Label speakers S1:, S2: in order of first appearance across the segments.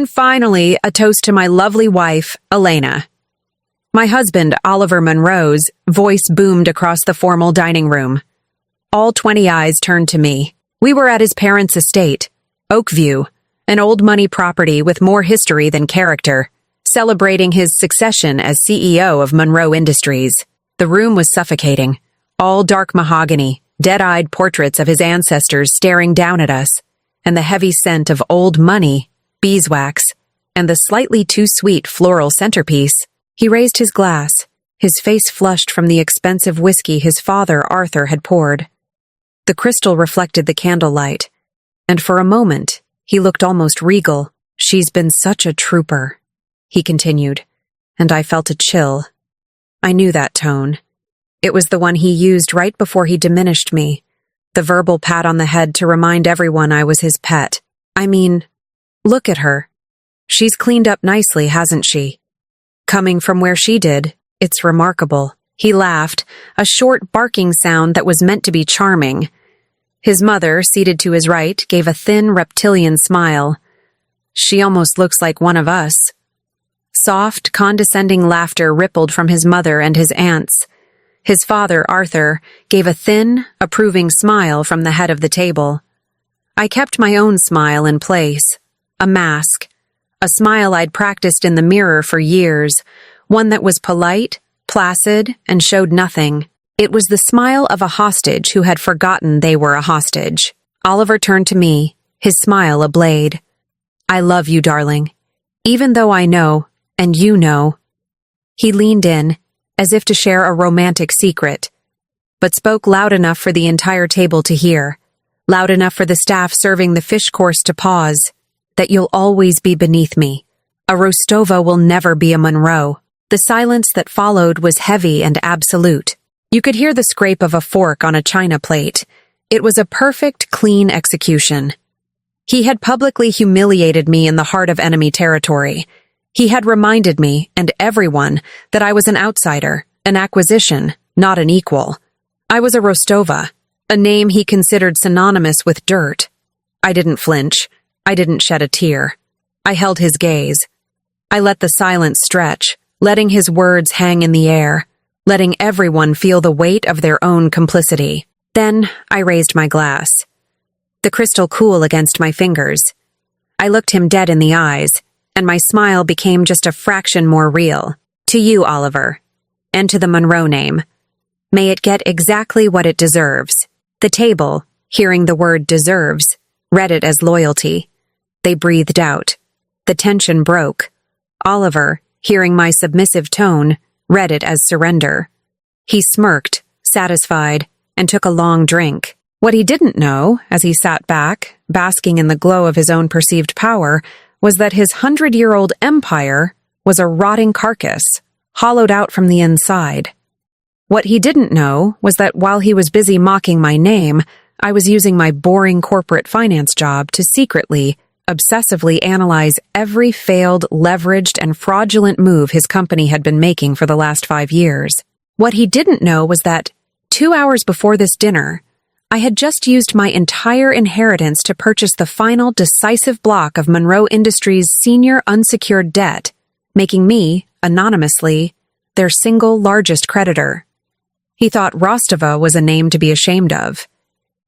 S1: And finally, a toast to my lovely wife, Elena. My husband, Oliver Monroe's, voice boomed across the formal dining room. All 20 eyes turned to me. We were at his parents' estate, Oakview, an old money property with more history than character, celebrating his succession as CEO of Monroe Industries. The room was suffocating, all dark mahogany, dead-eyed portraits of his ancestors staring down at us, and the heavy scent of old money, beeswax, and the slightly too sweet floral centerpiece. He raised his glass, his face flushed from the expensive whiskey his father, Arthur, had poured. The crystal reflected the candlelight, and for a moment, he looked almost regal. "She's been such a trooper," he continued, and I felt a chill. I knew that tone. It was the one he used right before he diminished me, the verbal pat on the head to remind everyone I was his pet. I mean, look at her. She's cleaned up nicely, hasn't she? Coming from where she did, it's remarkable. He laughed, a short barking sound that was meant to be charming. His mother, seated to his right, gave a thin reptilian smile. "She almost looks like one of us." Soft, condescending laughter rippled from his mother and his aunts. His father, Arthur, gave a thin, approving smile from the head of the table. I kept my own smile in place, a mask, a smile I'd practiced in the mirror for years, one that was polite, placid, and showed nothing. It was the smile of a hostage who had forgotten they were a hostage. Oliver turned to me, his smile a blade. "I love you, darling, even though I know, and you know." He leaned in, as if to share a romantic secret, but spoke loud enough for the entire table to hear, loud enough for the staff serving the fish course to pause. "That you'll always be beneath me. A Rostova will never be a Monroe." The silence that followed was heavy and absolute. You could hear the scrape of a fork on a china plate. It was a perfect, clean execution. He had publicly humiliated me in the heart of enemy territory. He had reminded me, and everyone, that I was an outsider, an acquisition, not an equal. I was a Rostova, a name he considered synonymous with dirt. I didn't flinch. I didn't shed a tear. I held his gaze. I let the silence stretch, letting his words hang in the air, letting everyone feel the weight of their own complicity. Then I raised my glass, the crystal cool against my fingers. I looked him dead in the eyes, and my smile became just a fraction more real. "To you, Oliver, and to the Monroe name. May it get exactly what it deserves." The table, hearing the word deserves, read it as loyalty. They breathed out. The tension broke. Oliver, hearing my submissive tone, read it as surrender. He smirked, satisfied, and took a long drink. What he didn't know, as he sat back, basking in the glow of his own perceived power, was that his 100-year-old empire was a rotting carcass, hollowed out from the inside. What he didn't know was that while he was busy mocking my name, I was using my boring corporate finance job to secretly, obsessively analyze every failed, leveraged, and fraudulent move his company had been making for the last 5 years. What he didn't know was that, 2 hours before this dinner, I had just used my entire inheritance to purchase the final decisive block of Monroe Industries' senior unsecured debt, making me, anonymously, their single largest creditor. He thought Rostova was a name to be ashamed of.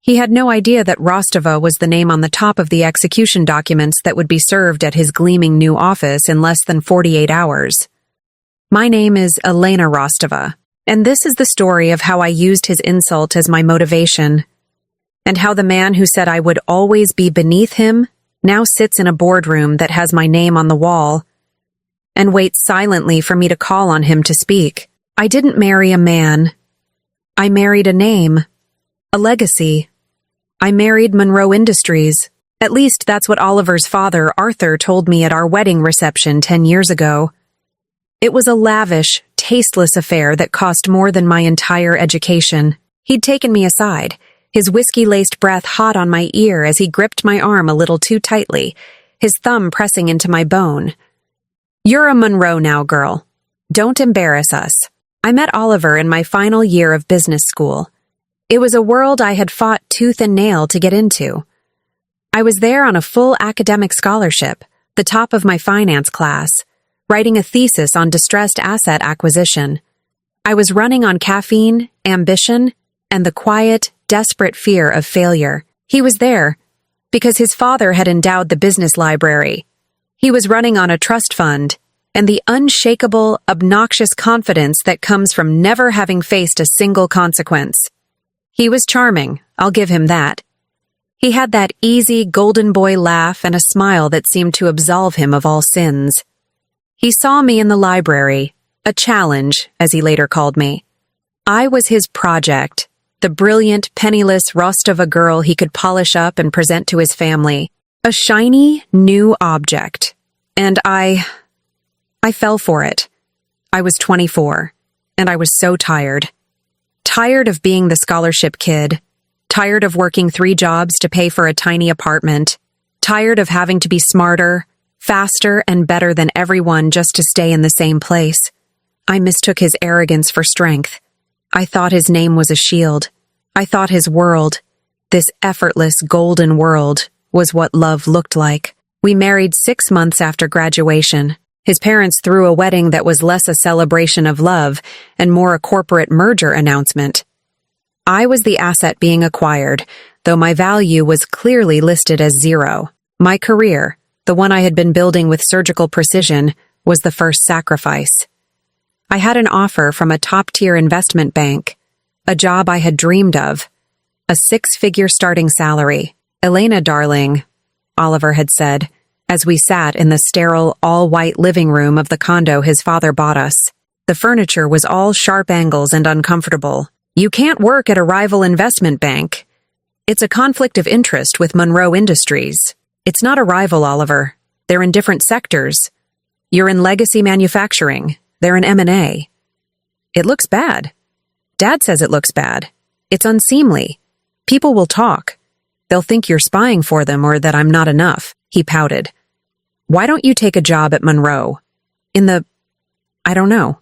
S1: He had no idea that Rostova was the name on the top of the execution documents that would be served at his gleaming new office in less than 48 hours. My name is Elena Rostova, and this is the story of how I used his insult as my motivation, and how the man who said I would always be beneath him now sits in a boardroom that has my name on the wall and waits silently for me to call on him to speak. I didn't marry a man. I married a name, a legacy. I married Monroe Industries. At least that's what Oliver's father, Arthur, told me at our wedding reception 10 years ago. It was a lavish, tasteless affair that cost more than my entire education. He'd taken me aside, his whiskey-laced breath hot on my ear as he gripped my arm a little too tightly, his thumb pressing into my bone. "You're a Monroe now, girl. Don't embarrass us." I met Oliver in my final year of business school. It was a world I had fought tooth and nail to get into. I was there on a full academic scholarship, the top of my finance class, writing a thesis on distressed asset acquisition. I was running on caffeine, ambition, and the quiet, desperate fear of failure. He was there because his father had endowed the business library. He was running on a trust fund and the unshakable, obnoxious confidence that comes from never having faced a single consequence. He was charming, I'll give him that. He had that easy, golden boy laugh and a smile that seemed to absolve him of all sins. He saw me in the library, a challenge, as he later called me. I was his project, the brilliant, penniless rust of a girl he could polish up and present to his family, a shiny, new object. And I fell for it. I was 24, and I was so tired. Tired of being the scholarship kid, tired of working 3 jobs to pay for a tiny apartment, tired of having to be smarter, faster, and better than everyone just to stay in the same place. I mistook his arrogance for strength. I thought his name was a shield. I thought his world, this effortless golden world, was what love looked like. We married 6 months after graduation. His parents threw a wedding that was less a celebration of love and more a corporate merger announcement. I was the asset being acquired, though my value was clearly listed as 0. My career, the one I had been building with surgical precision, was the first sacrifice. I had an offer from a top-tier investment bank, a job I had dreamed of, a 6-figure starting salary. "Elena, darling," Oliver had said, as we sat in the sterile, all-white living room of the condo his father bought us. The furniture was all sharp angles and uncomfortable. "You can't work at a rival investment bank. It's a conflict of interest with Monroe Industries. It's not a rival, Oliver. They're in different sectors. You're in legacy manufacturing. They're in M&A. It looks bad. Dad says it looks bad. It's unseemly. People will talk. They'll think you're spying for them or that I'm not enough." He pouted. "Why don't you take a job at Monroe? I don't know.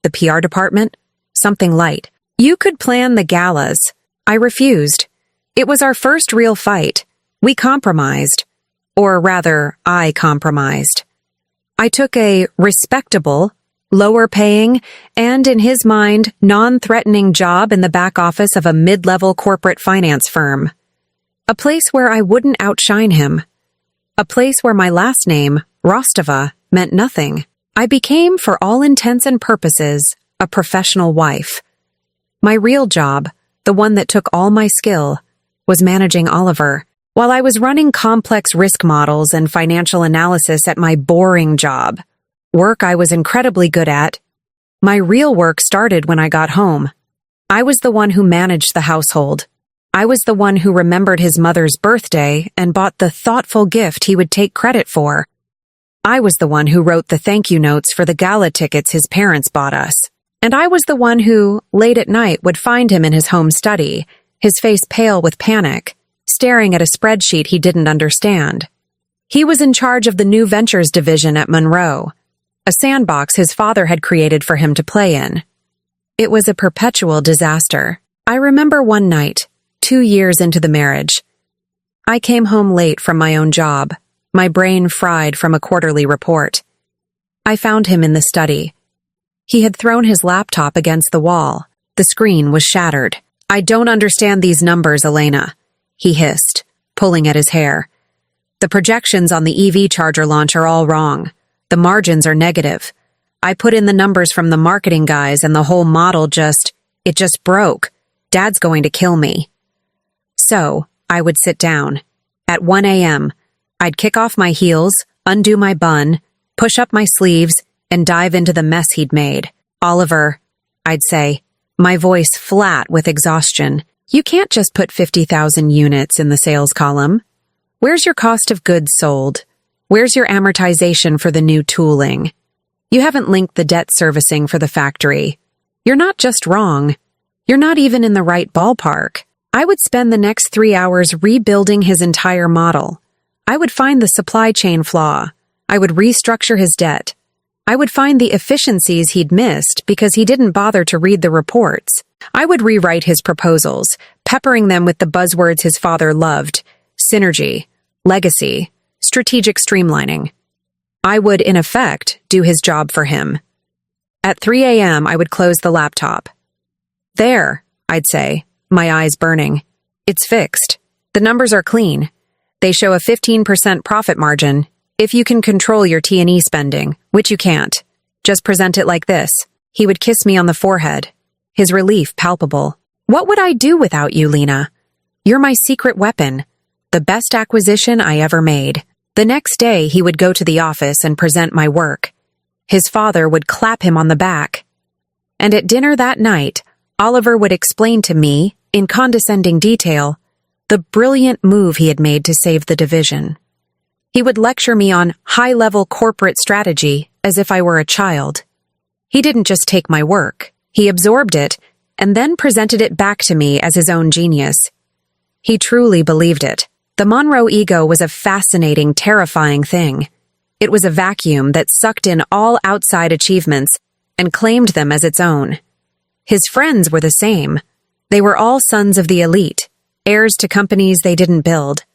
S1: The PR department? Something light. You could plan the galas." I refused. It was our first real fight. We compromised. Or rather, I compromised. I took a respectable, lower-paying, and, in his mind, non-threatening job in the back office of a mid-level corporate finance firm. A place where I wouldn't outshine him. A place where my last name, Rostova, meant nothing. I became, for all intents and purposes, a professional wife. My real job, the one that took all my skill, was managing Oliver, while I was running complex risk models and financial analysis at my boring job. Work I was incredibly good at. My real work started when I got home. I was the one who managed the household. I was the one who remembered his mother's birthday and bought the thoughtful gift he would take credit for. I was the one who wrote the thank you notes for the gala tickets his parents bought us. And I was the one who, late at night, would find him in his home study, his face pale with panic, staring at a spreadsheet he didn't understand. He was in charge of the new ventures division at Monroe, a sandbox his father had created for him to play in. It was a perpetual disaster. I remember one night, 2 years into the marriage. I came home late from my own job, my brain fried from a quarterly report. I found him in the study. He had thrown his laptop against the wall. The screen was shattered. "I don't understand these numbers, Elena," he hissed, pulling at his hair. "The projections on the EV charger launch are all wrong. The margins are negative. I put in the numbers from the marketing guys and the whole model just broke. Dad's going to kill me." So, I would sit down. At 1 a.m., I'd kick off my heels, undo my bun, push up my sleeves, and dive into the mess he'd made. "Oliver," I'd say, my voice flat with exhaustion, "you can't just put 50,000 units in the sales column. Where's your cost of goods sold? Where's your amortization for the new tooling? You haven't linked the debt servicing for the factory. You're not just wrong. You're not even in the right ballpark." I would spend the next 3 hours rebuilding his entire model. I would find the supply chain flaw. I would restructure his debt. I would find the efficiencies he'd missed because he didn't bother to read the reports. I would rewrite his proposals, peppering them with the buzzwords his father loved: synergy, legacy, strategic streamlining. I would, in effect, do his job for him. At 3 a.m., I would close the laptop. There, I'd say, my eyes burning. It's fixed. The numbers are clean. They show a 15% profit margin if you can control your T&E spending, which you can't. Just present it like this. He would kiss me on the forehead, his relief palpable. What would I do without you, Lena? You're my secret weapon, the best acquisition I ever made. The next day, he would go to the office and present my work. His father would clap him on the back. And at dinner that night, Oliver would explain to me, in condescending detail, the brilliant move he had made to save the division. He would lecture me on high-level corporate strategy as if I were a child. He didn't just take my work. He absorbed it and then presented it back to me as his own genius. He truly believed it. The Monroe ego was a fascinating, terrifying thing. It was a vacuum that sucked in all outside achievements and claimed them as its own. His friends were the same. They were all sons of the elite, heirs to companies they didn't build.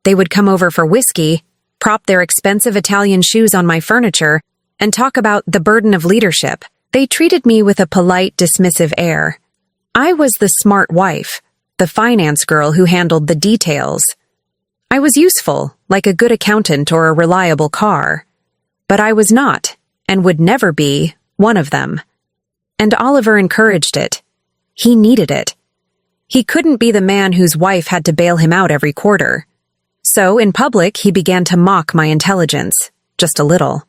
S1: They would come over for whiskey, prop their expensive Italian shoes on my furniture, and talk about the burden of leadership. They treated me with a polite, dismissive air. I was the smart wife, the finance girl who handled the details. I was useful, like a good accountant or a reliable car. But I was not, and would never be, one of them. And Oliver encouraged it. He needed it. He couldn't be the man whose wife had to bail him out every quarter. So, in public, he began to mock my intelligence, just a little.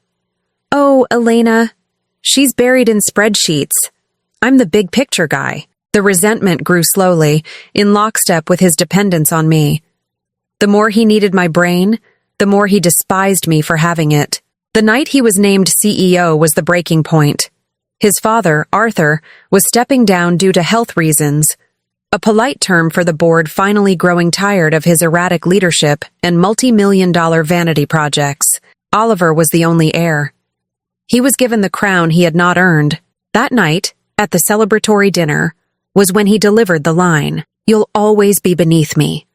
S1: Oh, Elena, she's buried in spreadsheets. I'm the big picture guy. The resentment grew slowly, in lockstep with his dependence on me. The more he needed my brain, the more he despised me for having it. The night he was named CEO was the breaking point. His father, Arthur, was stepping down due to health reasons, a polite term for the board finally growing tired of his erratic leadership and multi-million-dollar vanity projects. Oliver was the only heir. He was given the crown he had not earned. That night, at the celebratory dinner, was when he delivered the line, "You'll always be beneath me.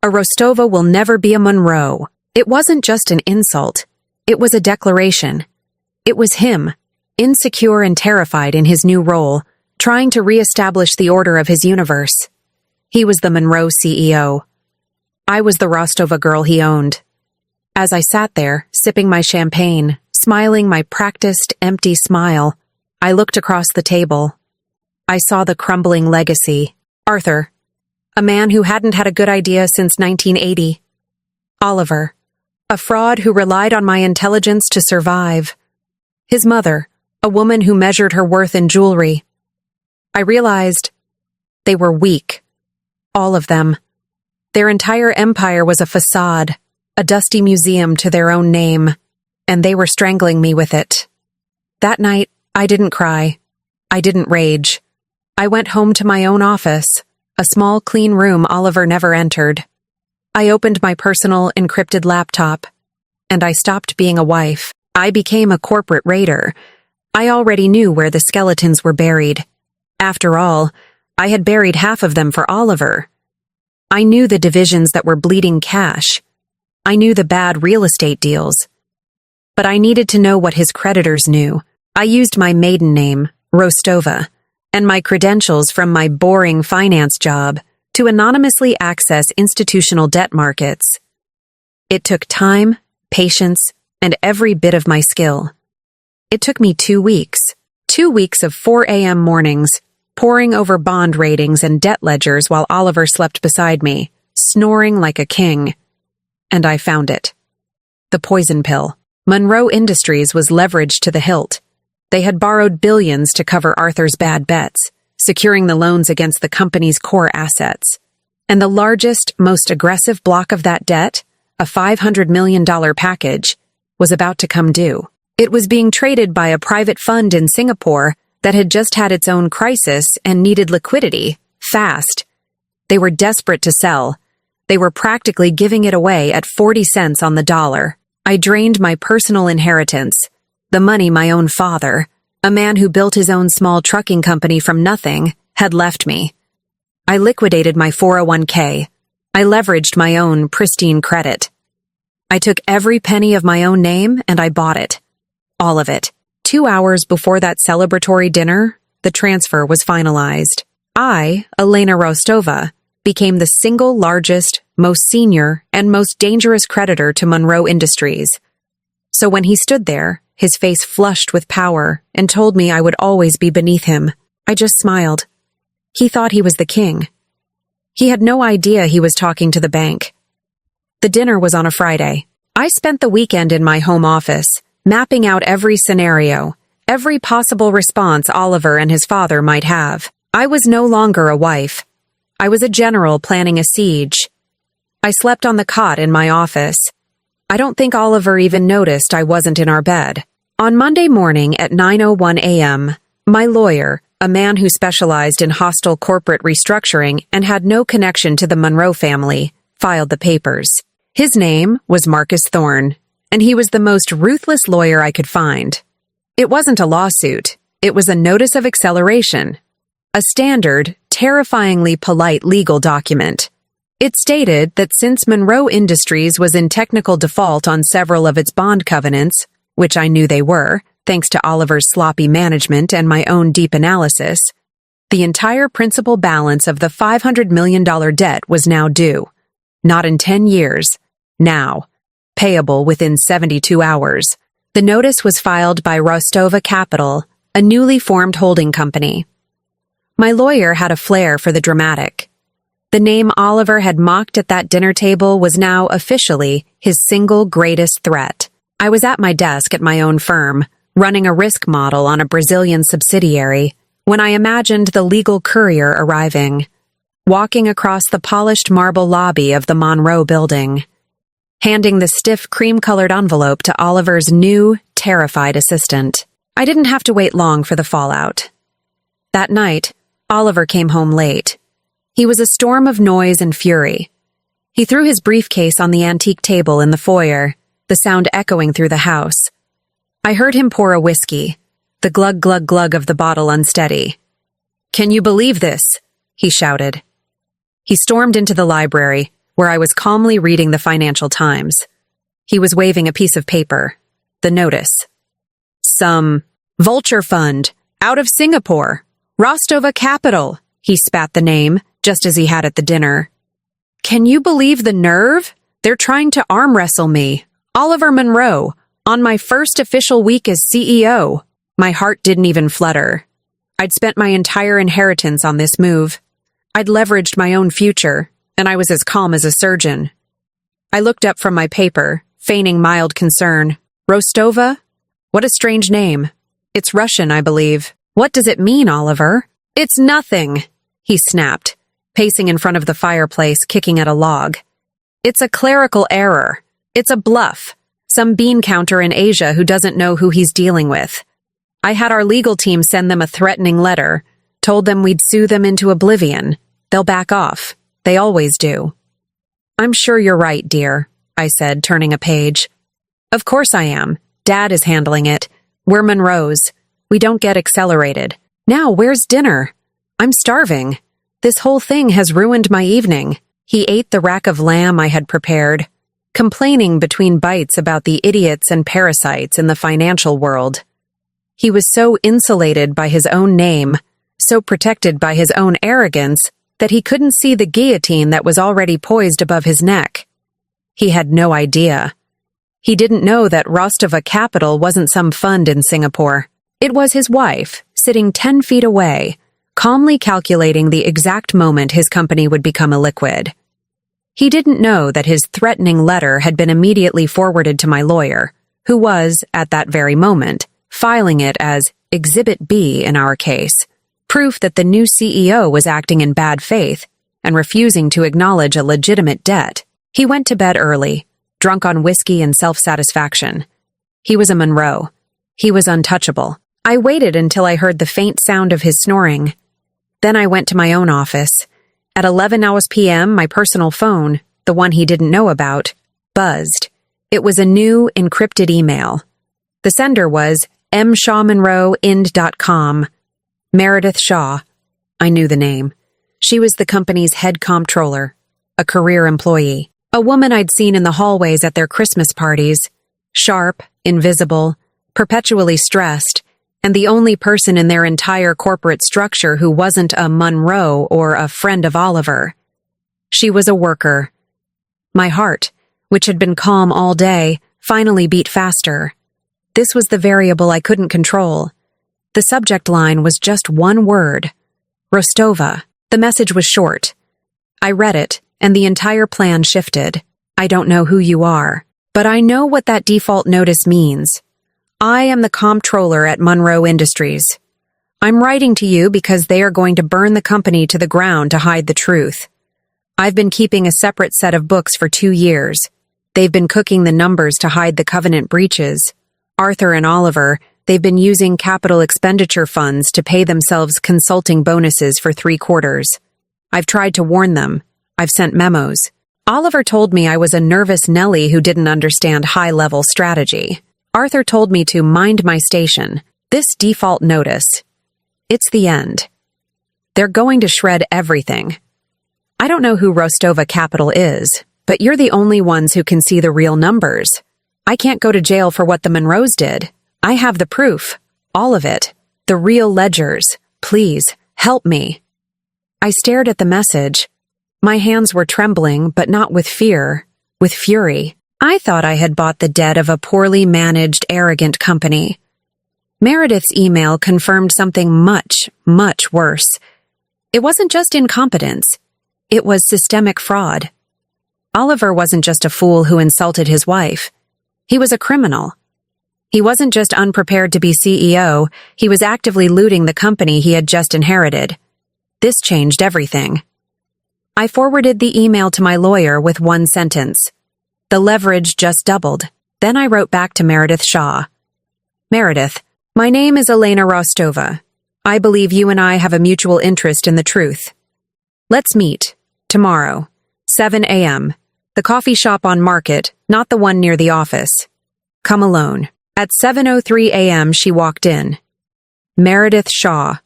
S1: A Rostova will never be a Monroe." It wasn't just an insult. It was a declaration. It was him, insecure and terrified in his new role, trying to reestablish the order of his universe. He was the Monroe CEO. I was the Rostova girl he owned. As I sat there, sipping my champagne, smiling my practiced, empty smile, I looked across the table. I saw the crumbling legacy. Arthur, a man who hadn't had a good idea since 1980. Oliver, a fraud who relied on my intelligence to survive. His mother, a woman who measured her worth in jewelry. I realized they were weak. All of them. Their entire empire was a facade, a dusty museum to their own name, and they were strangling me with it. That night, I didn't cry. I didn't rage. I went home to my own office, a small, clean room Oliver never entered. I opened my personal, encrypted laptop, and I stopped being a wife. I became a corporate raider. I already knew where the skeletons were buried. After all, I had buried half of them for Oliver. I knew the divisions that were bleeding cash. I knew the bad real estate deals. But I needed to know what his creditors knew. I used my maiden name, Rostova, and my credentials from my boring finance job to anonymously access institutional debt markets. It took time, patience, and every bit of my skill. It took me 2 weeks. 2 weeks of 4 a.m. mornings, poring over bond ratings and debt ledgers while Oliver slept beside me, snoring like a king. And I found it. The poison pill. Monroe Industries was leveraged to the hilt. They had borrowed billions to cover Arthur's bad bets, securing the loans against the company's core assets. And the largest, most aggressive block of that debt, a $500 million package, was about to come due. It was being traded by a private fund in Singapore that had just had its own crisis and needed liquidity, fast. They were desperate to sell. They were practically giving it away at 40 cents on the dollar. I drained my personal inheritance, the money my own father, a man who built his own small trucking company from nothing, had left me. I liquidated my 401k. I leveraged my own pristine credit. I took every penny of my own name and I bought it. All of it. 2 hours before that celebratory dinner, the transfer was finalized. I, Elena Rostova, became the single largest, most senior, and most dangerous creditor to Monroe Industries. So when he stood there, his face flushed with power, and told me I would always be beneath him, I just smiled. He thought he was the king. He had no idea he was talking to the bank. The dinner was on a Friday. I spent the weekend in my home office, mapping out every scenario, every possible response Oliver and his father might have. I was no longer a wife. I was a general planning a siege. I slept on the cot in my office. I don't think Oliver even noticed I wasn't in our bed. On Monday morning at 9:01 a.m., my lawyer, a man who specialized in hostile corporate restructuring and had no connection to the Monroe family, filed the papers. His name was Marcus Thorne, and he was the most ruthless lawyer I could find. It wasn't a lawsuit. It was a notice of acceleration. A standard, terrifyingly polite legal document. It stated that since Monroe Industries was in technical default on several of its bond covenants, which I knew they were, thanks to Oliver's sloppy management and my own deep analysis, the entire principal balance of the $500 million debt was now due. Not in 10 years. Now. Payable within 72 hours. The notice was filed by Rostova Capital, a newly formed holding company. My lawyer had a flair for the dramatic. The name Oliver had mocked at that dinner table was now officially his single greatest threat. I was at my desk at my own firm, running a risk model on a Brazilian subsidiary, when I imagined the legal courier arriving, walking across the polished marble lobby of the Monroe building, handing the stiff cream-colored envelope to Oliver's new, terrified assistant. I didn't have to wait long for the fallout. That night, Oliver came home late. He was a storm of noise and fury. He threw his briefcase on the antique table in the foyer, the sound echoing through the house. I heard him pour a whiskey, the glug-glug-glug of the bottle unsteady. "Can you believe this?" he shouted. He stormed into the library, where I was calmly reading the Financial Times. He was waving a piece of paper, the notice. "Some vulture fund, out of Singapore. Rostova Capital," he spat the name, just as he had at the dinner. "Can you believe the nerve? They're trying to arm wrestle me. Oliver Monroe, on my first official week as CEO. My heart didn't even flutter. I'd spent my entire inheritance on this move. I'd leveraged my own future, and I was as calm as a surgeon. I looked up from my paper, feigning mild concern. "Rostova? What a strange name. It's Russian, I believe. What does it mean, Oliver?" "It's nothing," he snapped, pacing in front of the fireplace, kicking at a log. "It's a clerical error. It's a bluff. Some bean counter in Asia who doesn't know who he's dealing with. I had our legal team send them a threatening letter, told them we'd sue them into oblivion. They'll back off. They always do." "I'm sure you're right, dear," I said, turning a page. "Of course I am. Dad is handling it. We're Monroes. We don't get accelerated. Now, where's dinner? I'm starving. This whole thing has ruined my evening." He ate the rack of lamb I had prepared, complaining between bites about the idiots and parasites in the financial world. He was so insulated by his own name, so protected by his own arrogance, that he couldn't see the guillotine that was already poised above his neck. He had no idea. He didn't know that Rostova Capital wasn't some fund in Singapore. It was his wife, sitting 10 feet away, calmly calculating the exact moment his company would become illiquid. He didn't know that his threatening letter had been immediately forwarded to my lawyer, who was, at that very moment, filing it as Exhibit B in our case, proof that the new CEO was acting in bad faith and refusing to acknowledge a legitimate debt. He went to bed early, drunk on whiskey and self-satisfaction. He was a Monroe. He was untouchable. I waited until I heard the faint sound of his snoring. Then I went to my own office. At 11 p.m., my personal phone, the one he didn't know about, buzzed. It was a new, encrypted email. The sender was mshawmonroeind.com. Meredith Shaw. I knew the name. She was the company's head comptroller, a career employee. A woman I'd seen in the hallways at their Christmas parties. Sharp, invisible, perpetually stressed, and the only person in their entire corporate structure who wasn't a Monroe or a friend of Oliver. She was a worker. My heart, which had been calm all day, finally beat faster. This was the variable I couldn't control. The subject line was just one word. Rostova. The message was short. I read it, and the entire plan shifted. I don't know who you are, but I know what that default notice means. I am the comptroller at Monroe Industries. I'm writing to you because they are going to burn the company to the ground to hide the truth. I've been keeping a separate set of books for 2 years. They've been cooking the numbers to hide the covenant breaches. Arthur and Oliver, they've been using capital expenditure funds to pay themselves consulting bonuses for 3 quarters. I've tried to warn them. I've sent memos. Oliver told me I was a nervous Nellie who didn't understand high-level strategy. Arthur told me to mind my station. This default notice. It's the end. They're going to shred everything. I don't know who Rostova Capital is, but you're the only ones who can see the real numbers. I can't go to jail for what the Monroes did. I have the proof. All of it. The real ledgers. Please, help me. I stared at the message. My hands were trembling, but not with fear, with fury. I thought I had bought the debt of a poorly managed, arrogant company. Meredith's email confirmed something much, much worse. It wasn't just incompetence. It was systemic fraud. Oliver wasn't just a fool who insulted his wife. He was a criminal. He wasn't just unprepared to be CEO, he was actively looting the company he had just inherited. This changed everything. I forwarded the email to my lawyer with one sentence. The leverage just doubled. Then I wrote back to Meredith Shaw. Meredith, my name is Elena Rostova. I believe you and I have a mutual interest in the truth. Let's meet. Tomorrow. 7 a.m. The coffee shop on Market, not the one near the office. Come alone. At 7:03 a.m. she walked in. Meredith Shaw.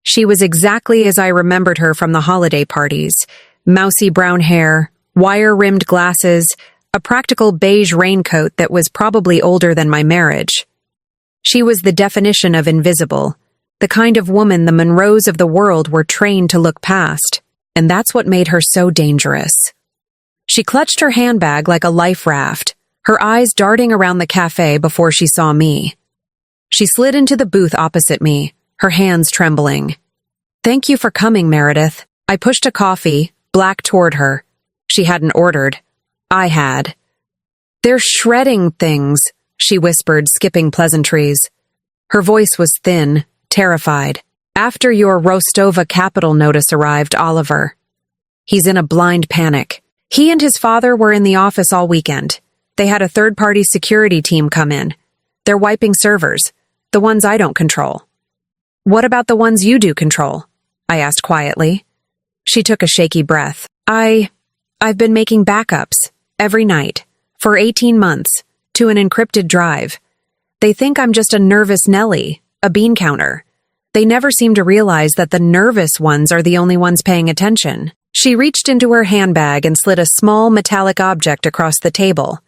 S1: She was exactly as I remembered her from the holiday parties. Mousy brown hair, wire-rimmed glasses, a practical beige raincoat that was probably older than my marriage. She was the definition of invisible, the kind of woman the Monroes of the world were trained to look past, and that's what made her so dangerous. She clutched her handbag like a life raft, her eyes darting around the cafe before she saw me. She slid into the booth opposite me, her hands trembling. Thank you for coming, Meredith. I pushed a coffee, black, toward her. She hadn't ordered. I had. They're shredding things, she whispered, skipping pleasantries. Her voice was thin, terrified. After your Rostova Capital notice arrived, Oliver. He's in a blind panic. He and his father were in the office all weekend. They had a third-party security team come in. They're wiping servers, the ones I don't control. What about the ones you do control? I asked quietly. She took a shaky breath. I've been making backups, every night, for 18 months, to an encrypted drive. They think I'm just a nervous Nellie, a bean counter. They never seem to realize that the nervous ones are the only ones paying attention. She reached into her handbag and slid a small metallic object across the table.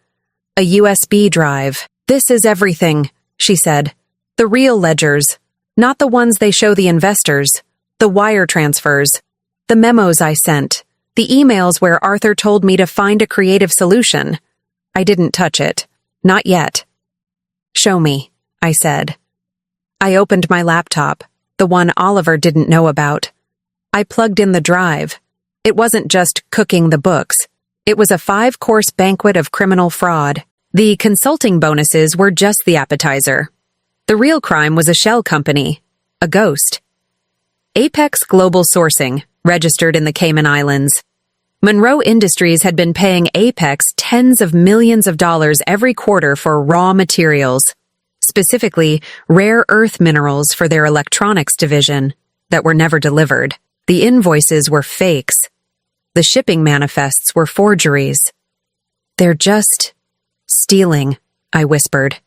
S1: A USB drive. This is everything, she said. The real ledgers. Not the ones they show the investors. The wire transfers. The memos I sent. The emails where Arthur told me to find a creative solution. I didn't touch it. Not yet. Show me, I said. I opened my laptop, the one Oliver didn't know about. I plugged in the drive. It wasn't just cooking the books. It was a 5-course banquet of criminal fraud. The consulting bonuses were just the appetizer. The real crime was a shell company, a ghost. Apex Global Sourcing, registered in the Cayman Islands. Monroe Industries had been paying Apex tens of millions of dollars every quarter for raw materials, specifically rare earth minerals for their electronics division, that were never delivered. The invoices were fakes. The shipping manifests were forgeries. They're just stealing, I whispered.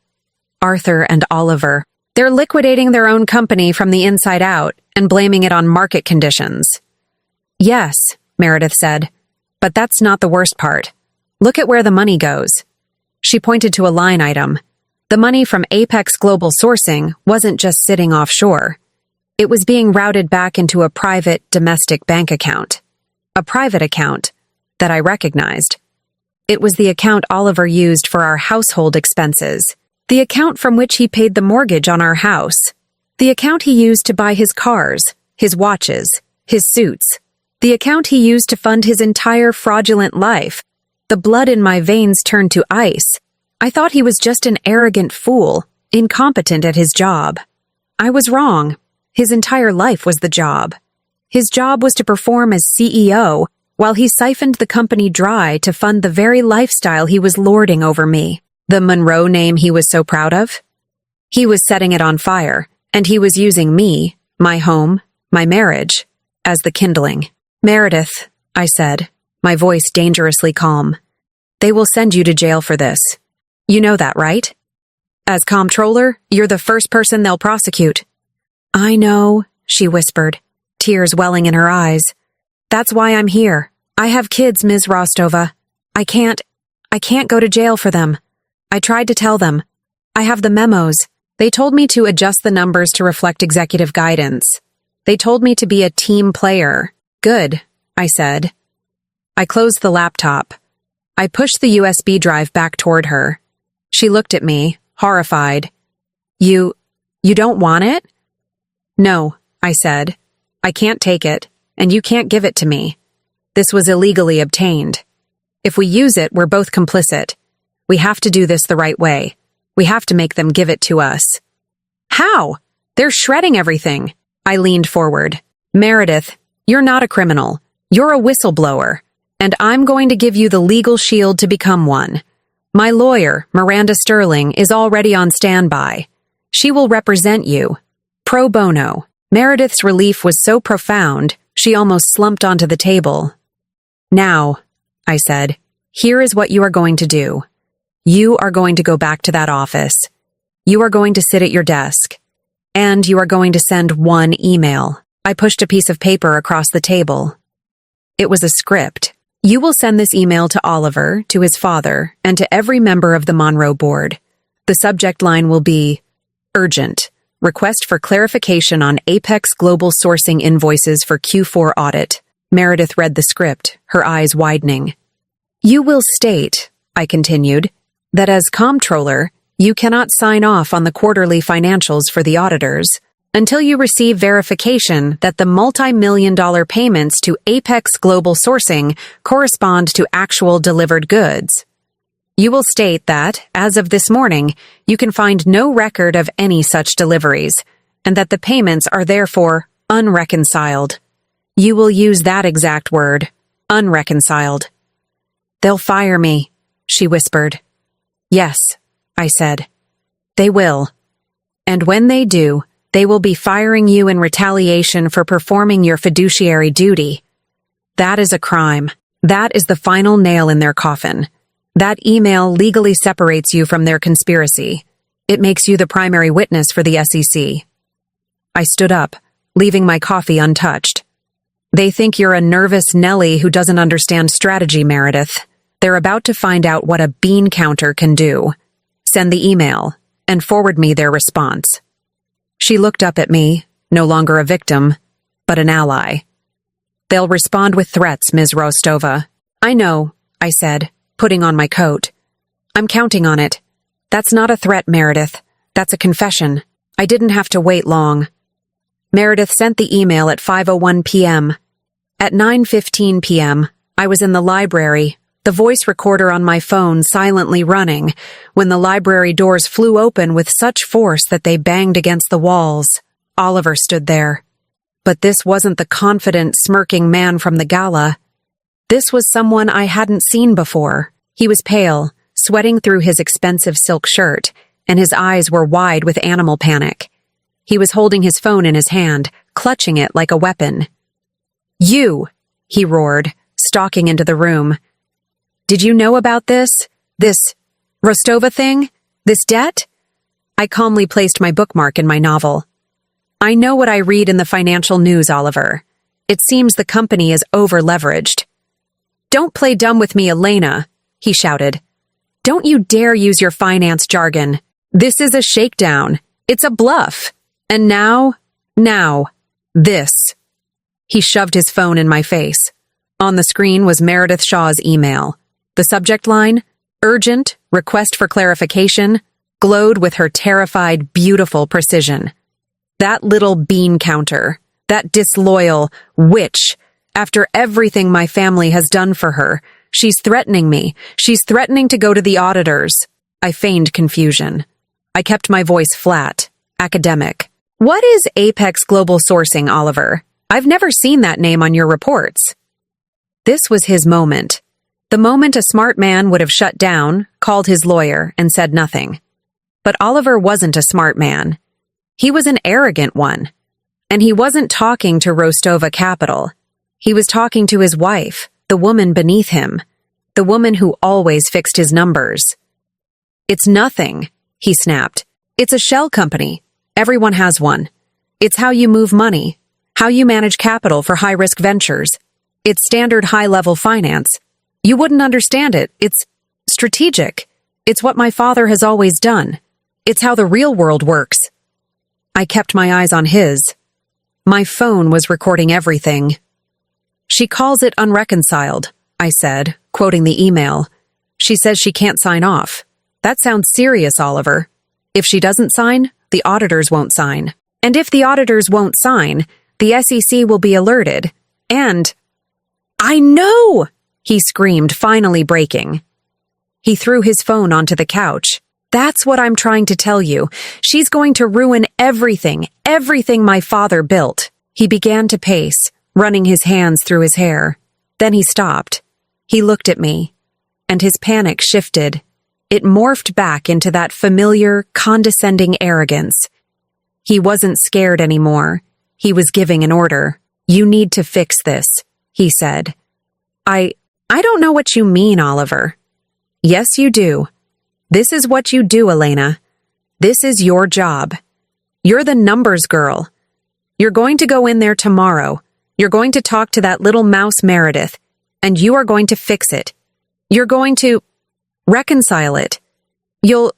S1: Arthur and Oliver. They're liquidating their own company from the inside out and blaming it on market conditions. Yes, Meredith said, but that's not the worst part. Look at where the money goes. She pointed to a line item. The money from Apex Global Sourcing wasn't just sitting offshore. It was being routed back into a private, domestic bank account. A private account that I recognized. It was the account Oliver used for our household expenses. The account from which he paid the mortgage on our house. The account he used to buy his cars, his watches, his suits. The account he used to fund his entire fraudulent life. The blood in my veins turned to ice. I thought he was just an arrogant fool, incompetent at his job. I was wrong. His entire life was the job. His job was to perform as CEO, while he siphoned the company dry to fund the very lifestyle he was lording over me. The Monroe name he was so proud of? He was setting it on fire, and he was using me, my home, my marriage, as the kindling. Meredith, I said, my voice dangerously calm. They will send you to jail for this. You know that, right? As comptroller, you're the first person they'll prosecute. I know, she whispered, tears welling in her eyes. That's why I'm here. I have kids, Ms. Rostova. I can't go to jail for them. I tried to tell them. I have the memos. They told me to adjust the numbers to reflect executive guidance. They told me to be a team player. Good, I said. I closed the laptop. I pushed the USB drive back toward her. She looked at me, horrified. You don't want it? No, I said. I can't take it, and you can't give it to me. This was illegally obtained. If we use it, we're both complicit. We have to do this the right way. We have to make them give it to us. How? They're shredding everything. I leaned forward. Meredith, you're not a criminal. You're a whistleblower. And I'm going to give you the legal shield to become one. My lawyer, Miranda Sterling, is already on standby. She will represent you. Pro bono. Meredith's relief was so profound, she almost slumped onto the table. Now, I said, here is what you are going to do. You are going to go back to that office. You are going to sit at your desk. And you are going to send one email. I pushed a piece of paper across the table. It was a script. You will send this email to Oliver, to his father, and to every member of the Monroe board. The subject line will be, Urgent. Request for clarification on Apex Global Sourcing invoices for Q4 audit. Meredith read the script, her eyes widening. You will state, I continued, that as comptroller, you cannot sign off on the quarterly financials for the auditors until you receive verification that the multi-million-dollar payments to Apex Global Sourcing correspond to actual delivered goods. You will state that, as of this morning, you can find no record of any such deliveries, and that the payments are therefore unreconciled. You will use that exact word, unreconciled. They'll fire me, she whispered. Yes, I said. They will. And when they do, they will be firing you in retaliation for performing your fiduciary duty. That is a crime. That is the final nail in their coffin. That email legally separates you from their conspiracy. It makes you the primary witness for the SEC. I stood up, leaving my coffee untouched. They think you're a nervous Nellie who doesn't understand strategy, Meredith. They're about to find out what a bean counter can do. Send the email, and forward me their response. She looked up at me, no longer a victim, but an ally. They'll respond with threats, Ms. Rostova. I know, I said, putting on my coat. I'm counting on it. That's not a threat, Meredith. That's a confession. I didn't have to wait long. Meredith sent the email at 5:01 p.m. At 9:15 p.m., I was in the library, the voice recorder on my phone silently running, when the library doors flew open with such force that they banged against the walls. Oliver stood there. But this wasn't the confident, smirking man from the gala. This was someone I hadn't seen before. He was pale, sweating through his expensive silk shirt, and his eyes were wide with animal panic. He was holding his phone in his hand, clutching it like a weapon. You! He roared, stalking into the room. Did you know about this? This Rostova thing? This debt? I calmly placed my bookmark in my novel. I know what I read in the financial news, Oliver. It seems the company is over-leveraged. Don't play dumb with me, Elena. he shouted. "Don't you dare use your finance jargon. This is a shakedown. It's a bluff. And now, this." He shoved his phone in my face. On the screen was Meredith Shaw's email. The subject line, "Urgent, request for clarification," glowed with her terrified, beautiful precision. That little bean counter, that disloyal witch, after everything my family has done for her, she's threatening me. She's threatening to go to the auditors. I feigned confusion. I kept my voice flat, academic. "What is Apex Global Sourcing, Oliver? I've never seen that name on your reports." This was his moment. The moment a smart man would have shut down, called his lawyer, and said nothing. But Oliver wasn't a smart man. He was an arrogant one. And he wasn't talking to Rostova Capital. He was talking to his wife, the woman beneath him, the woman who always fixed his numbers. "It's nothing," he snapped. "It's a shell company. Everyone has one. It's how you move money, how you manage capital for high-risk ventures. It's standard high-level finance. You wouldn't understand it. It's strategic. It's what my father has always done. It's how the real world works." I kept my eyes on his. My phone was recording everything. "She calls it unreconciled," I said, quoting the email. "She says she can't sign off. That sounds serious, Oliver. If she doesn't sign, the auditors won't sign. And if the auditors won't sign, the SEC will be alerted. And—" "I know!" he screamed, finally breaking. He threw his phone onto the couch. "That's what I'm trying to tell you. She's going to ruin everything my father built." He began to pace, running his hands through his hair. Then he stopped. He looked at me, and his panic shifted. It morphed back into that familiar, condescending arrogance. He wasn't scared anymore. He was giving an order. "You need to fix this," he said. I don't know what you mean, Oliver." "Yes, you do. This is what you do, Elena. This is your job. You're the numbers girl. You're going to go in there tomorrow. You're going to talk to that little mouse Meredith, and you are going to fix it. You're going to reconcile it. You'll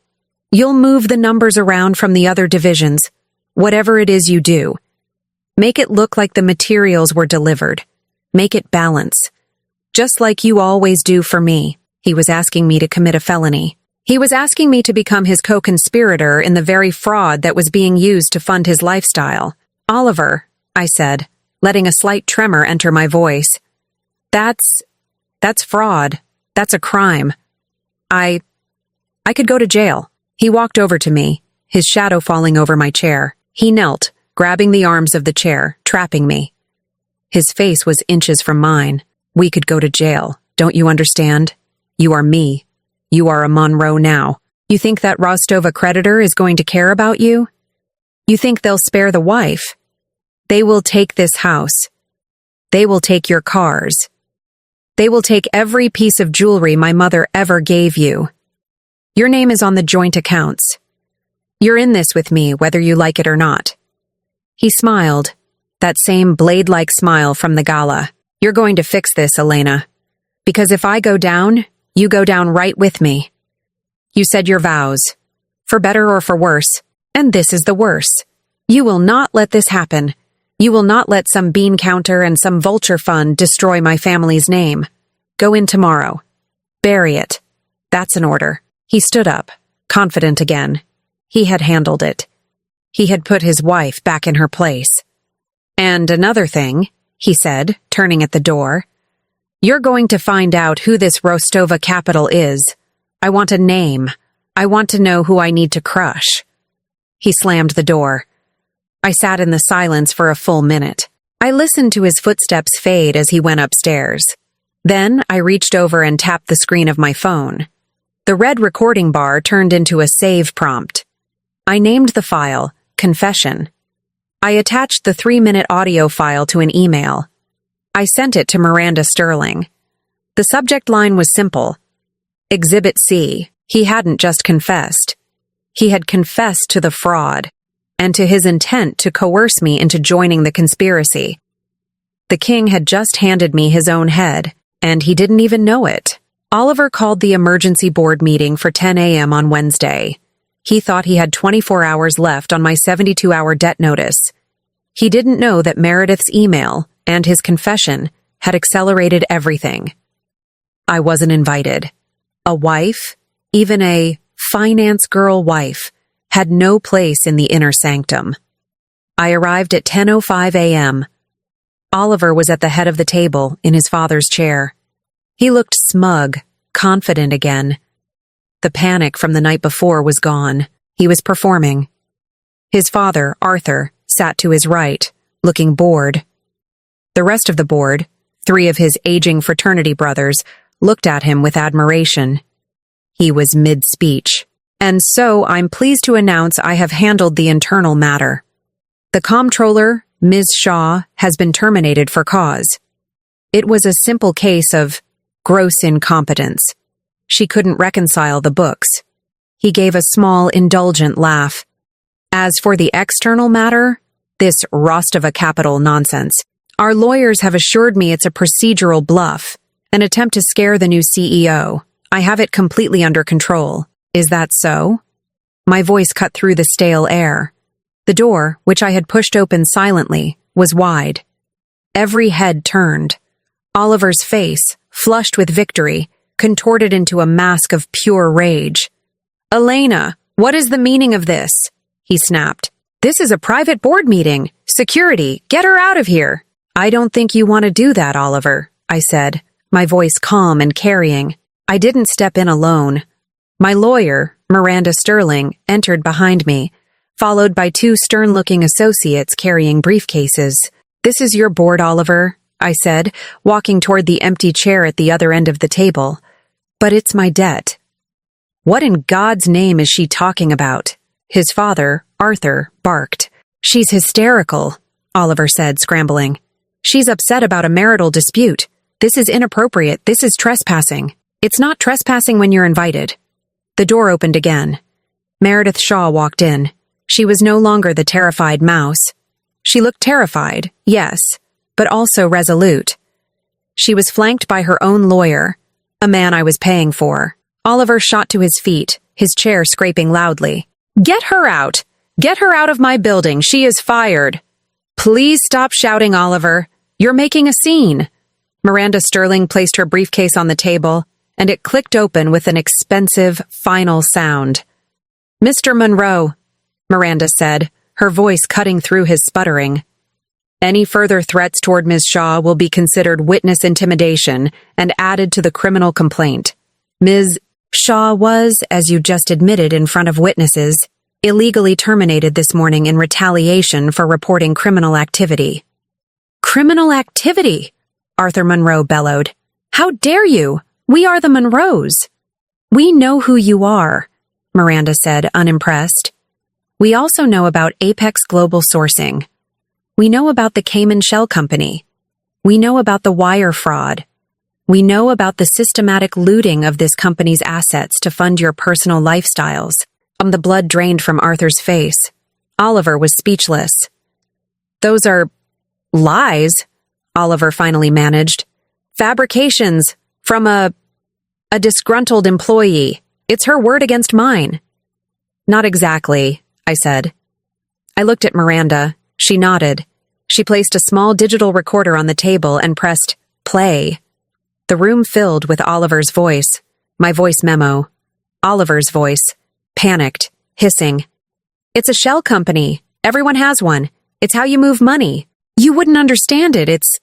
S1: move the numbers around from the other divisions, whatever it is you do. Make it look like the materials were delivered. Make it balance. Just like you always do for me." He was asking me to commit a felony. He was asking me to become his co-conspirator in the very fraud that was being used to fund his lifestyle. "Oliver," I said, letting a slight tremor enter my voice. That's fraud. That's a crime. I could go to jail." He walked over to me, his shadow falling over my chair. He knelt, grabbing the arms of the chair, trapping me. His face was inches from mine. "We could go to jail. Don't you understand? You are me. You are a Monroe now. You think that Rostova creditor is going to care about you? You think they'll spare the wife? They will take this house. They will take your cars. They will take every piece of jewelry my mother ever gave you. Your name is on the joint accounts. You're in this with me, whether you like it or not." He smiled, that same blade-like smile from the gala. "You're going to fix this, Elena. Because if I go down, you go down right with me. You said your vows, for better or for worse, and this is the worse. You will not let this happen. You will not let some bean counter and some vulture fund destroy my family's name. Go in tomorrow. Bury it. That's an order." He stood up, confident again. He had handled it. He had put his wife back in her place. "And another thing," he said, turning at the door. "You're going to find out who this Rostova Capital is. I want a name. I want to know who I need to crush." He slammed the door. I sat in the silence for a full minute. I listened to his footsteps fade as he went upstairs. Then I reached over and tapped the screen of my phone. The red recording bar turned into a save prompt. I named the file Confession. I attached the 3-minute audio file to an email. I sent it to Miranda Sterling. The subject line was simple. Exhibit C. He hadn't just confessed. He had confessed to the fraud, and to his intent to coerce me into joining the conspiracy. The king had just handed me his own head, and he didn't even know it. Oliver called the emergency board meeting for 10 a.m. on Wednesday. He thought he had 24 hours left on my 72-hour debt notice. He didn't know that Meredith's email and his confession had accelerated everything. I wasn't invited. A wife, even a finance girl wife, had no place in the inner sanctum. I arrived at 10:05 a.m. Oliver was at the head of the table in his father's chair. He looked smug, confident again. The panic from the night before was gone. He was performing. His father, Arthur, sat to his right, looking bored. The rest of the board, 3 of his aging fraternity brothers, looked at him with admiration. He was mid-speech. And so I'm pleased to announce I have handled the internal matter. The comptroller, Ms. Shaw, has been terminated for cause. It was a simple case of gross incompetence. She couldn't reconcile the books. He gave a small, indulgent laugh. As for the external matter, this Rostova Capital nonsense, our lawyers have assured me it's a procedural bluff, an attempt to scare the new CEO. I have it completely under control. Is that so? My voice cut through the stale air. The door, which I had pushed open silently, was wide. Every head turned. Oliver's face, flushed with victory, contorted into a mask of pure rage. "Elena, what is the meaning of this?" he snapped. "This is a private board meeting. Security, get her out of here." "I don't think you want to do that, Oliver," I said, my voice calm and carrying. I didn't step in alone. My lawyer, Miranda Sterling, entered behind me, followed by 2 stern-looking associates carrying briefcases. "This is your board, Oliver," I said, walking toward the empty chair at the other end of the table. "But it's my debt." "What in God's name is she talking about?" His father, Arthur, barked. "She's hysterical," Oliver said, scrambling. "She's upset about a marital dispute. This is inappropriate. This is trespassing. It's not trespassing when you're invited." The door opened again. Meredith Shaw walked in. She was no longer the terrified mouse. She looked terrified, yes, but also resolute. She was flanked by her own lawyer, a man I was paying for. Oliver shot to his feet, his chair scraping loudly. "Get her out! Get her out of my building! She is fired!" "Please stop shouting, Oliver. You're making a scene." Miranda Sterling placed her briefcase on the table, and it clicked open with an expensive, final sound. "Mr. Monroe," Miranda said, her voice cutting through his sputtering. "Any further threats toward Ms. Shaw will be considered witness intimidation and added to the criminal complaint. Ms. Shaw was, as you just admitted in front of witnesses, illegally terminated this morning in retaliation for reporting criminal activity." "Criminal activity?" Arthur Monroe bellowed. "How dare you? We are the Monroes." "We know who you are," Miranda said, unimpressed. "We also know about Apex Global Sourcing. We know about the Cayman Shell Company. We know about the wire fraud. We know about the systematic looting of this company's assets to fund your personal lifestyles." The blood drained from Arthur's face. Oliver was speechless. "Those are lies," Oliver finally managed. "Fabrications from a disgruntled employee. It's her word against mine." "Not exactly," I said. I looked at Miranda. She nodded. She placed a small digital recorder on the table and pressed play. The room filled with Oliver's voice, my voice memo. Oliver's voice, panicked, hissing. "It's a shell company. Everyone has one. It's how you move money. You wouldn't understand it. It's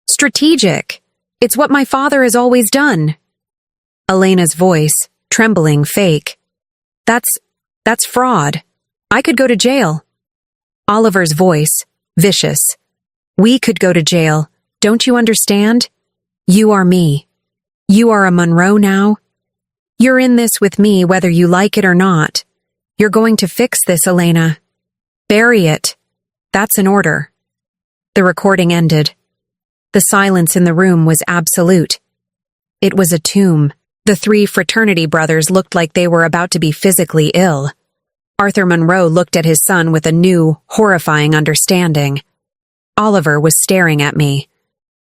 S1: strategic. It's what my father has always done." Elena's voice, trembling, fake. That's fraud. I could go to jail." Oliver's voice, vicious. "We could go to jail. Don't you understand? You are me. You are a Monroe now. You're in this with me whether you like it or not. You're going to fix this, Elena. Bury it. That's an order." The recording ended. The silence in the room was absolute. It was a tomb. The 3 fraternity brothers looked like they were about to be physically ill. Arthur Monroe looked at his son with a new, horrifying understanding. Oliver was staring at me.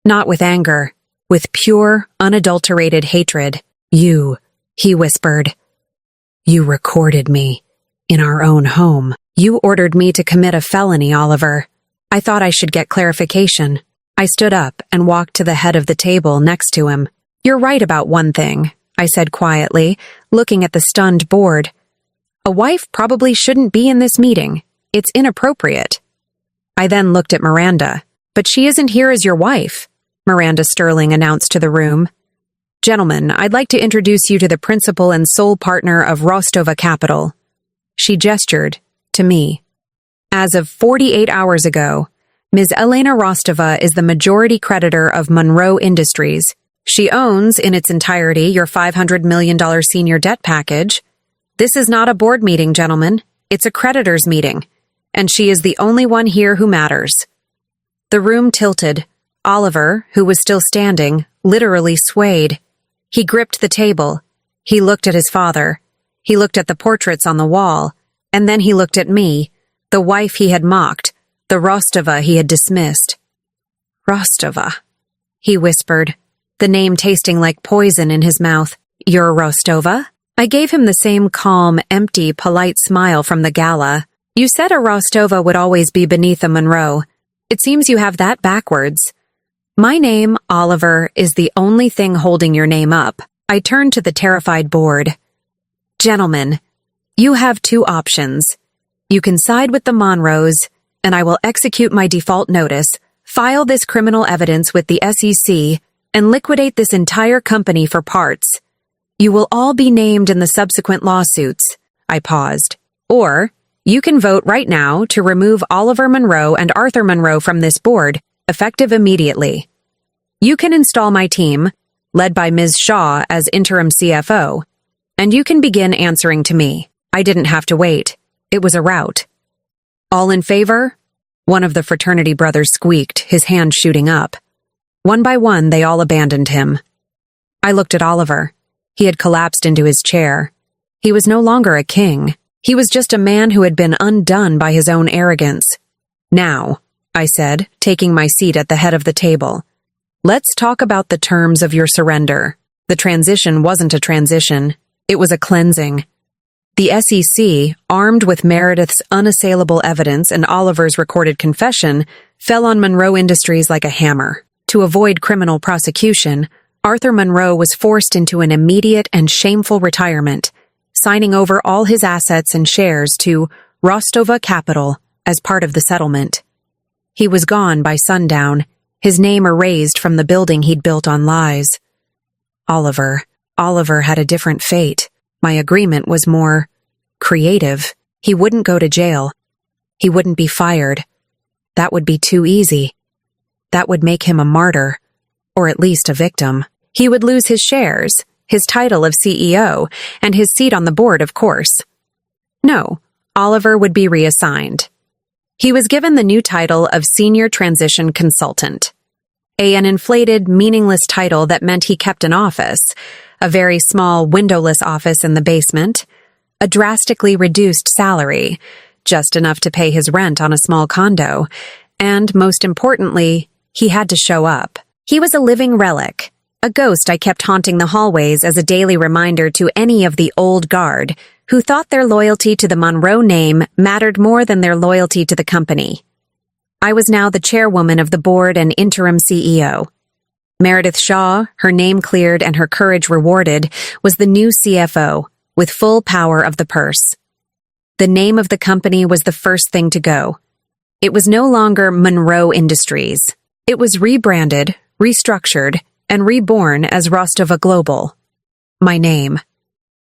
S1: Not with anger, with pure, unadulterated hatred. You, he whispered. You recorded me. In our own home. You ordered me to commit a felony, Oliver. I thought I should get clarification. I stood up and walked to the head of the table next to him. You're right about one thing, I said quietly, looking at the stunned board. A wife probably shouldn't be in this meeting. It's inappropriate. I then looked at Miranda. But she isn't here as your wife, Miranda Sterling announced to the room. Gentlemen, I'd like to introduce you to the principal and sole partner of Rostova Capital. She gestured to me. As of 48 hours ago, Ms. Elena Rostova is the majority creditor of Monroe Industries. She owns, in its entirety, your $500 million senior debt package. This is not a board meeting, gentlemen. It's a creditors' meeting, and she is the only one here who matters. The room tilted. Oliver, who was still standing, literally swayed. He gripped the table. He looked at his father. He looked at the portraits on the wall, and then he looked at me, the wife he had mocked, the Rostova he had dismissed. Rostova, he whispered, the name tasting like poison in his mouth. You're Rostova? I gave him the same calm, empty, polite smile from the gala. You said a Rostova would always be beneath a Monroe. It seems you have that backwards. My name, Oliver, is the only thing holding your name up. I turned to the terrified board. Gentlemen, you have two options. You can side with the Monroes, and I will execute my default notice, file this criminal evidence with the SEC, and liquidate this entire company for parts. You will all be named in the subsequent lawsuits. I paused. Or, you can vote right now to remove Oliver Monroe and Arthur Monroe from this board, effective immediately. You can install my team, led by Ms. Shaw as interim CFO, and you can begin answering to me. I didn't have to wait. It was a rout. All in favor? One of the fraternity brothers squeaked, his hand shooting up. One by one, they all abandoned him. I looked at Oliver. He had collapsed into his chair. He was no longer a king. He was just a man who had been undone by his own arrogance. Now, I said, taking my seat at the head of the table, let's talk about the terms of your surrender. The transition wasn't a transition. It was a cleansing. The SEC, armed with Meredith's unassailable evidence and Oliver's recorded confession, fell on Monroe Industries like a hammer. To avoid criminal prosecution, Arthur Monroe was forced into an immediate and shameful retirement, signing over all his assets and shares to Rostova Capital as part of the settlement. He was gone by sundown, his name erased from the building he'd built on lies. Oliver had a different fate. My agreement was more creative. He wouldn't go to jail. He wouldn't be fired. That would be too easy. That would make him a martyr, or at least a victim. He would lose his shares, his title of CEO, and his seat on the board, of course. No, Oliver would be reassigned. He was given the new title of Senior Transition Consultant, an inflated, meaningless title that meant he kept an office, a very small, windowless office in the basement, a drastically reduced salary, just enough to pay his rent on a small condo, and, most importantly, he had to show up. He was a living relic, a ghost I kept haunting the hallways as a daily reminder to any of the old guard who thought their loyalty to the Monroe name mattered more than their loyalty to the company. I was now the chairwoman of the board and interim CEO. Meredith Shaw, her name cleared and her courage rewarded, was the new CFO, with full power of the purse. The name of the company was the first thing to go. It was no longer Monroe Industries. It was rebranded, restructured, and reborn as Rostova Global. My name.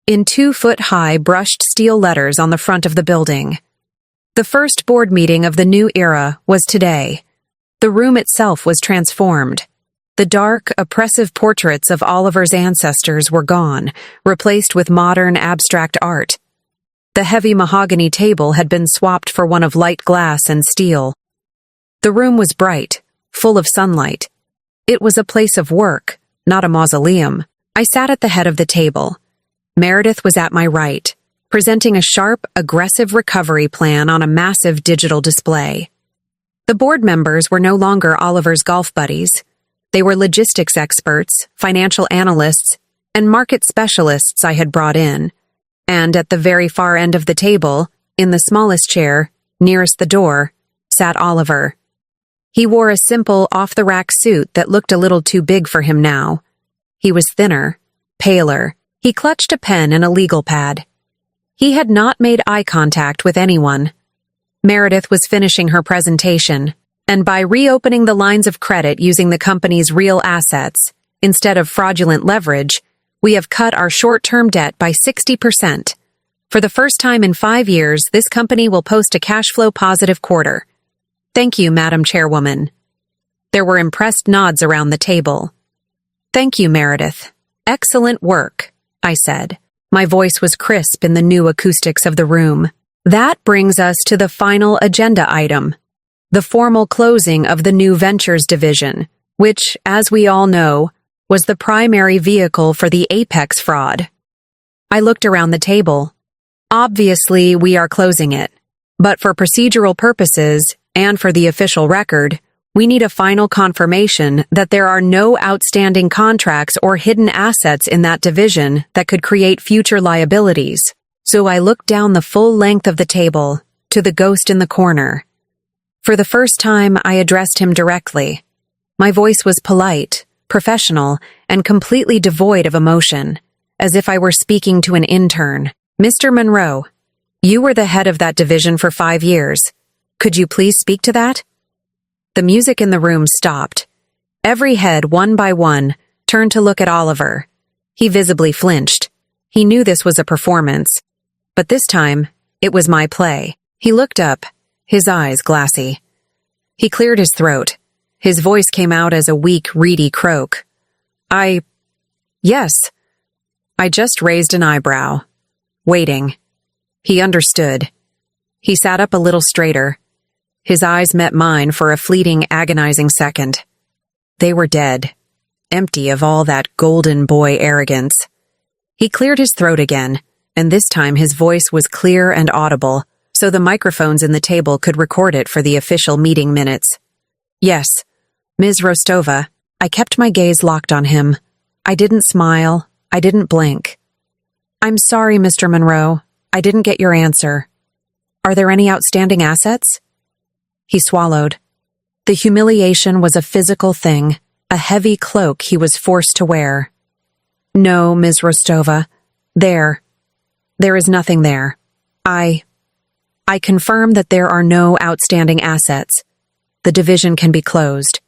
S1: In 2-foot-high brushed steel letters on the front of the building. The first board meeting of the new era was today. The room itself was transformed. The dark, oppressive portraits of Oliver's ancestors were gone, replaced with modern, abstract art. The heavy mahogany table had been swapped for one of light glass and steel. The room was bright, full of sunlight. It was a place of work, not a mausoleum. I sat at the head of the table. Meredith was at my right, presenting a sharp, aggressive recovery plan on a massive digital display. The board members were no longer Oliver's golf buddies. They were logistics experts, financial analysts, and market specialists I had brought in. And at the very far end of the table, in the smallest chair, nearest the door, sat Oliver. He wore a simple, off-the-rack suit that looked a little too big for him now. He was thinner, paler. He clutched a pen and a legal pad. He had not made eye contact with anyone. Meredith was finishing her presentation, and by reopening the lines of credit using the company's real assets, instead of fraudulent leverage, we have cut our short-term debt by 60%. For the first time in 5 years, this company will post a cash flow positive quarter. Thank you, Madam Chairwoman. There were impressed nods around the table. Thank you, Meredith. Excellent work, I said. My voice was crisp in the new acoustics of the room. That brings us to the final agenda item, the formal closing of the new Ventures division, which, as we all know, was the primary vehicle for the Apex fraud. I looked around the table. Obviously, we are closing it, but for procedural purposes and for the official record, we need a final confirmation that there are no outstanding contracts or hidden assets in that division that could create future liabilities. So I looked down the full length of the table to the ghost in the corner. For the first time, I addressed him directly. My voice was polite, professional, and completely devoid of emotion, as if I were speaking to an intern. Mr. Monroe, you were the head of that division for 5 years. Could you please speak to that? The music in the room stopped. Every head, one by one, turned to look at Oliver. He visibly flinched. He knew this was a performance. But this time, it was my play. He looked up, his eyes glassy. He cleared his throat. His voice came out as a weak, reedy croak. Yes. I just raised an eyebrow. Waiting. He understood. He sat up a little straighter. His eyes met mine for a fleeting, agonizing second. They were dead, empty of all that golden boy arrogance. He cleared his throat again, and this time his voice was clear and audible, so the microphones in the table could record it for the official meeting minutes. Yes, Ms. Rostova. I kept my gaze locked on him. I didn't smile. I didn't blink. I'm sorry, Mr. Monroe. I didn't get your answer. Are there any outstanding assets? He swallowed. The humiliation was a physical thing, a heavy cloak he was forced to wear. No, Ms. Rostova. There is nothing there. I confirm that there are no outstanding assets. The division can be closed.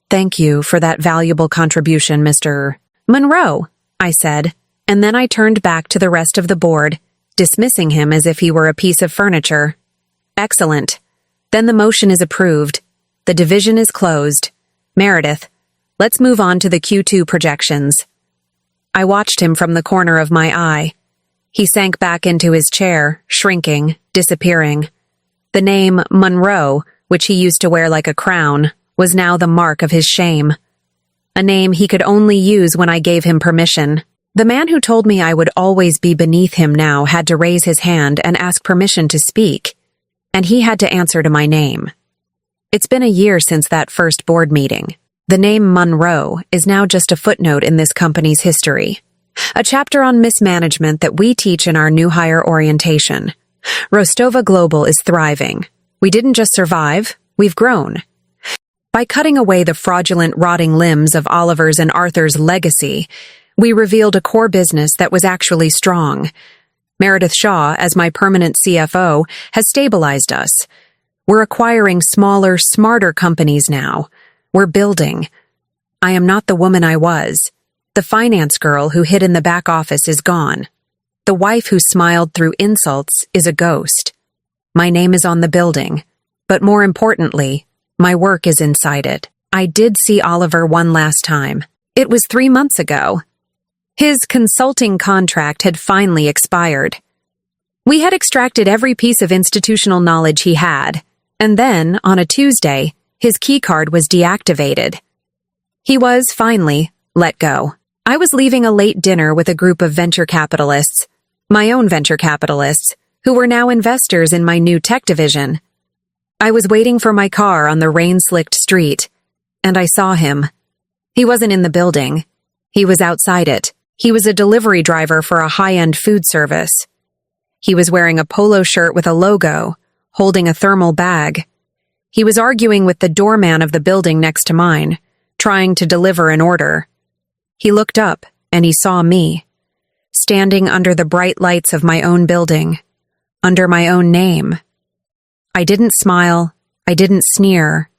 S1: Thank you for that valuable contribution, Mr. Monroe, I said, and then I turned back to the rest of the board, dismissing him as if he were a piece of furniture. Excellent. Then the motion is approved. The division is closed. Meredith, let's move on to the Q2 projections. I watched him from the corner of my eye. He sank back into his chair, shrinking, disappearing. The name Monroe, which he used to wear like a crown, was now the mark of his shame. A name he could only use when I gave him permission. The man who told me I would always be beneath him now had to raise his hand and ask permission to speak, and he had to answer to my name. It's been a year since that first board meeting. The name Monroe is now just a footnote in this company's history, a chapter on mismanagement that we teach in our new hire orientation. Rostova Global is thriving. We didn't just survive, we've grown. By cutting away the fraudulent rotting limbs of Oliver's and Arthur's legacy, we revealed a core business that was actually strong. Meredith Shaw, as my permanent CFO, has stabilized us. We're acquiring smaller, smarter companies now. We're building. I am not the woman I was. The finance girl who hid in the back office is gone. The wife who smiled through insults is a ghost. My name is on the building, but more importantly, my work is inside it. I did see Oliver one last time. It was 3 months ago. His consulting contract had finally expired. We had extracted every piece of institutional knowledge he had, and then, on a Tuesday, his keycard was deactivated. He was, finally, let go. I was leaving a late dinner with a group of venture capitalists, my own venture capitalists, who were now investors in my new tech division. I was waiting for my car on the rain-slicked street, and I saw him. He wasn't in the building. He was outside it, He was a delivery driver for a high-end food service. He was wearing a polo shirt with a logo, holding a thermal bag. He was arguing with the doorman of the building next to mine, trying to deliver an order. He looked up, and he saw me, standing under the bright lights of my own building, under my own name. I didn't smile. I didn't sneer.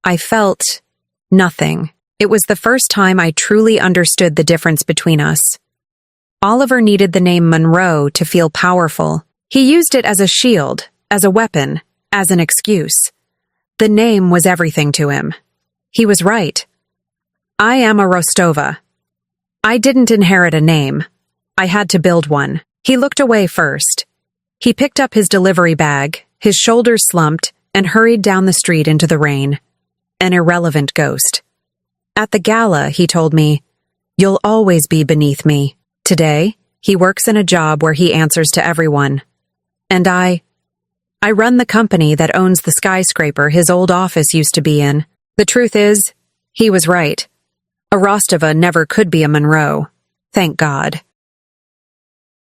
S1: I felt nothing. It was the first time I truly understood the difference between us. Oliver needed the name Monroe to feel powerful. He used it as a shield, as a weapon, as an excuse. The name was everything to him. He was right. I am a Rostova. I didn't inherit a name. I had to build one. He looked away first. He picked up his delivery bag, his shoulders slumped, and hurried down the street into the rain. An irrelevant ghost. At the gala, he told me, "You'll always be beneath me." Today, he works in a job where he answers to everyone. And I run the company that owns the skyscraper his old office used to be in. The truth is, he was right. A Rostova never could be a Monroe. Thank God.